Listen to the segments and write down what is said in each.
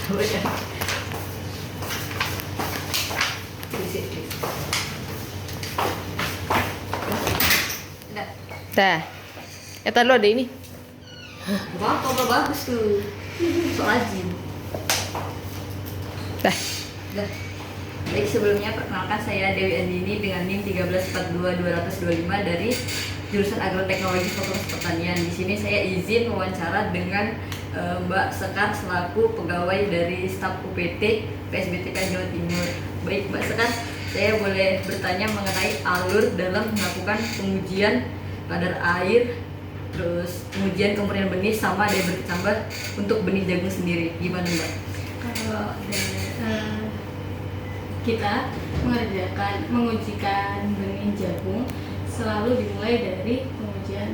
Dah. Kata lu ada ini. Wah, kok bagus tuh. So lazim. Dah. Dah. Baik, sebelumnya perkenalkan saya Dewi Andini dengan NIM 1342225 dari jurusan Agroteknologi Fakultas Pertanian. Di sini saya izin wawancara dengan Mbak Sekar selaku pegawai dari staf UPT PSBTK Jawa Timur. Baik, Mbak Sekar, saya boleh bertanya mengenai alur dalam melakukan pengujian kadar air, terus pengujian kemurnian benih sama daya berkecambah untuk benih jagung sendiri. Gimana, Mbak? Kalau kita mengujikan benih jagung selalu dimulai dari pengujian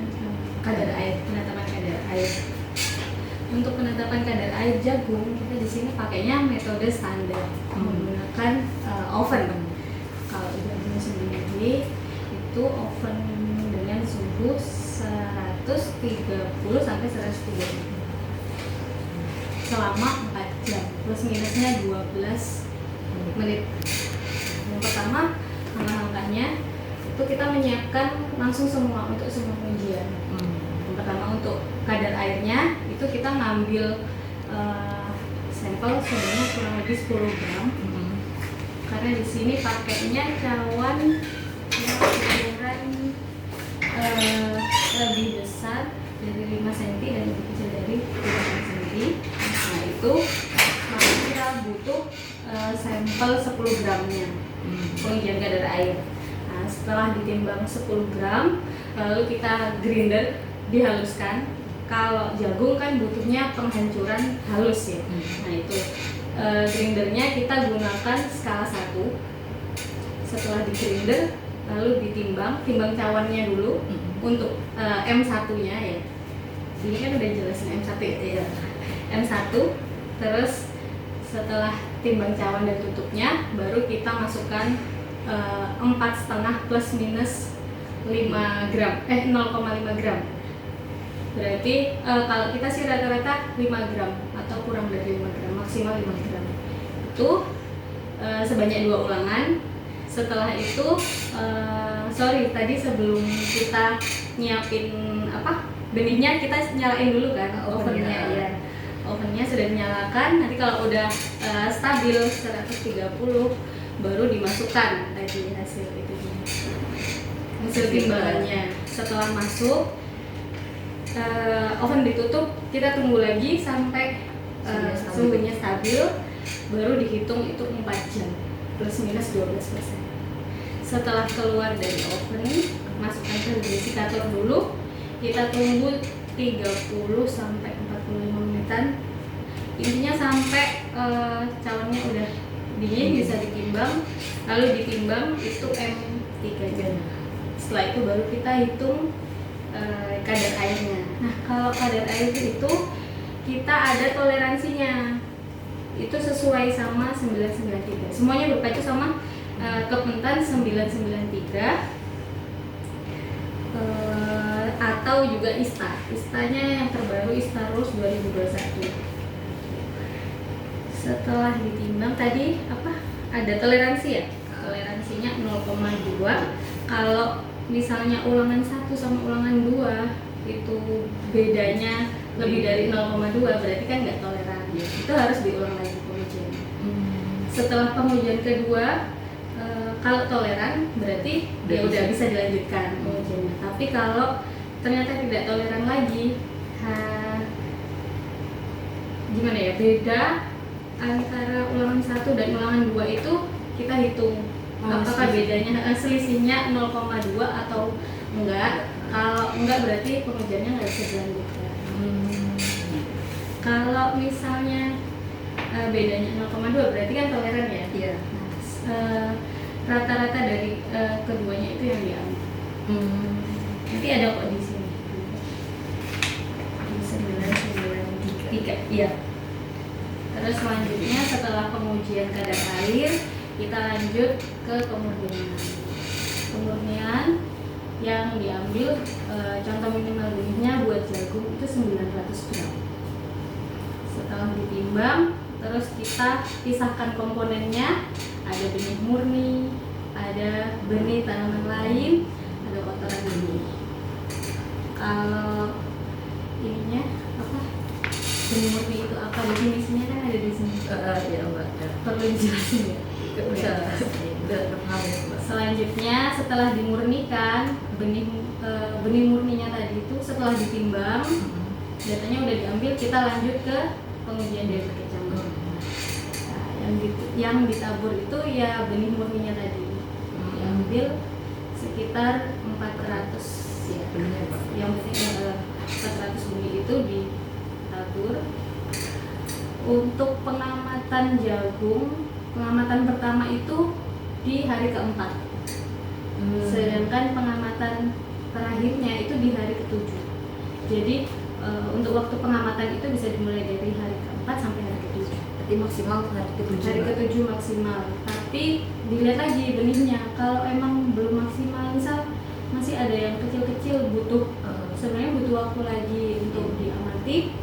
kadar air, penetapan kadar air. Untuk penetapan kadar air jagung, kita di sini pakainya metode standar menggunakan oven. Kalau jagung sendiri itu oven dengan suhu 130 sampai 130 selama 4 jam, plus minusnya 12 menit. Yang pertama, langkah-langkahnya itu kita menyiapkan langsung semua untuk semua pengujian. Yang pertama untuk kadar airnya itu kita ngambil sampel sebanyak kurang lebih 10 gram. Karena di sini pakainya cawan yang ukuran lebih besar dari 5 cm dan lebih kecil dari 5 cm. Nah itu maka kita butuh sampel 10 gramnya pengujian kadar air. Nah, setelah ditimbang 10 gram, lalu kita grinder, dihaluskan. Kalau jagung kan butuhnya penghancuran halus ya. Nah itu grindernya kita gunakan skala 1. Setelah di grinder, lalu ditimbang, timbang cawannya dulu untuk M1-nya ya. Ini kan udah jelasin M1 ya. M1, terus setelah timbang cawan dan tutupnya, baru kita masukkan 4,5 plus minus 5 gram, 0,5 gram. Berarti kalau kita sih rata-rata 5 gram atau kurang dari 5 gram, maksimal 5 gram. Itu sebanyak 2 ulangan. Setelah itu, tadi sebelum kita nyiapin benihnya, kita nyalain dulu kan ovennya ya. Ovennya sudah dinyalakan, nanti kalau udah stabil 130 baru dimasukkan tadi hasil timbangannya. Setelah masuk, oven ditutup, kita tunggu lagi sampai suhunya stabil, baru dihitung itu 4 jam plus minus 12%. Setelah keluar dari oven, masukkan ke desikator dulu, kita tunggu 30 sampai 45 menitan. Intinya sampai cawannya udah dingin, bisa ditimbang, lalu ditimbang itu M3 jam. Setelah itu baru kita hitung kadar airnya. Nah, kalau kadar air itu kita ada toleransinya. Itu sesuai sama 993. Semuanya berpacu sama Kementan 993. Atau juga ISTA. ISTA-nya yang terbaru ISTA Rules 2021. Setelah ditimbang tadi ada toleransi ya? Toleransinya 0,2. Kalau misalnya ulangan 1 sama ulangan 2 itu bedanya lebih dari 0,2, berarti kan nggak toleran. Itu harus diulang lagi pengujian. Setelah pengujian kedua, kalau toleran berarti ya udah bisa dilanjutkan pengujiannya. Tapi kalau ternyata tidak toleran lagi, gimana ya, beda antara ulangan 1 dan ulangan 2 itu kita hitung apakah bedanya selisihnya 0,2 atau enggak. Kalau enggak berarti pengujiannya nggak bisa dilanjutkan. Kalau misalnya bedanya 0,2 berarti kan toleran ya. Iya. Rata-rata dari keduanya itu yang diambil. Nanti ada kok di sini. Di 993. Iya. Terus selanjutnya setelah pengujian kadar air, kita lanjut ke kemurnian. Kemurnian yang diambil contoh minimal benihnya buat jagung itu 900 gram. Setelah ditimbang, Terus kita pisahkan komponennya, ada benih murni, ada benih tanaman lain, ada kotoran benih. Kalau ininya apa? Benih murni itu apa? Definisinya kan ada di sini. Ya Mbak. Perlu dijelasin ya. Nggak usah. Udah paham ya Mbak. Selanjutnya setelah dimurnikan, benih murninya tadi itu setelah ditimbang, datanya udah diambil, kita lanjut ke pengujian dari kecamatan. Nah, yang ditabur itu ya benih murninya tadi, diambil sekitar 400 ya. Benar Pak. Yang penting 400 benih itu ditabur. Untuk pengamatan jagung, pengamatan pertama itu di hari keempat, sedangkan pengamatan terakhirnya itu di hari ke-7. Jadi untuk waktu pengamatan itu bisa dimulai dari hari keempat sampai hari ke-7. Berarti maksimal hari ke-7. Hari ke-7 maksimal. Tapi dilihat lagi benihnya. Kalau emang belum maksimal, misal masih ada yang kecil-kecil, sebenarnya butuh waktu lagi untuk diamati.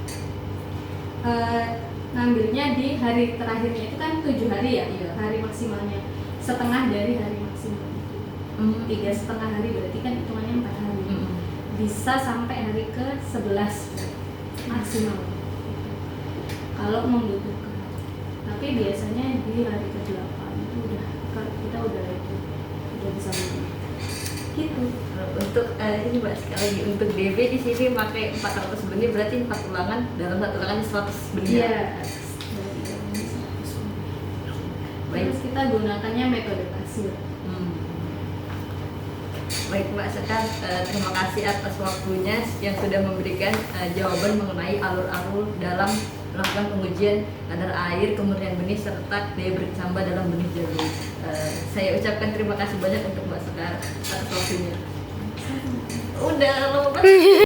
Ngambilnya di hari terakhirnya itu kan 7 hari ya, Iya. hari maksimalnya. Setengah dari hari maksimal itu. 3,5 hari berarti kan hitungannya 4 hari. Bisa sampai hari ke-11 maksimal kalau membutuhkan. Tapi biasanya di hari ke-8 itu kita udah bisa makan. Gitu. Untuk ini Mbak, sekali lagi untuk DB di sini pakai 400 benih, berarti 4 ulangan, dalam 1 ulangan 100 benih. Iya. Baik. Terus kita gunakannya metode pasir. Baik Mbak Sekar, terima kasih atas waktunya yang sudah memberikan jawaban mengenai alur-alur dalam melakukan pengujian kadar air, kemurnian benih, serta daya berkecambah dalam benih jagung. Saya ucapkan terima kasih banyak untuk Mbak Sekar atas waktunya. Udah lama banget.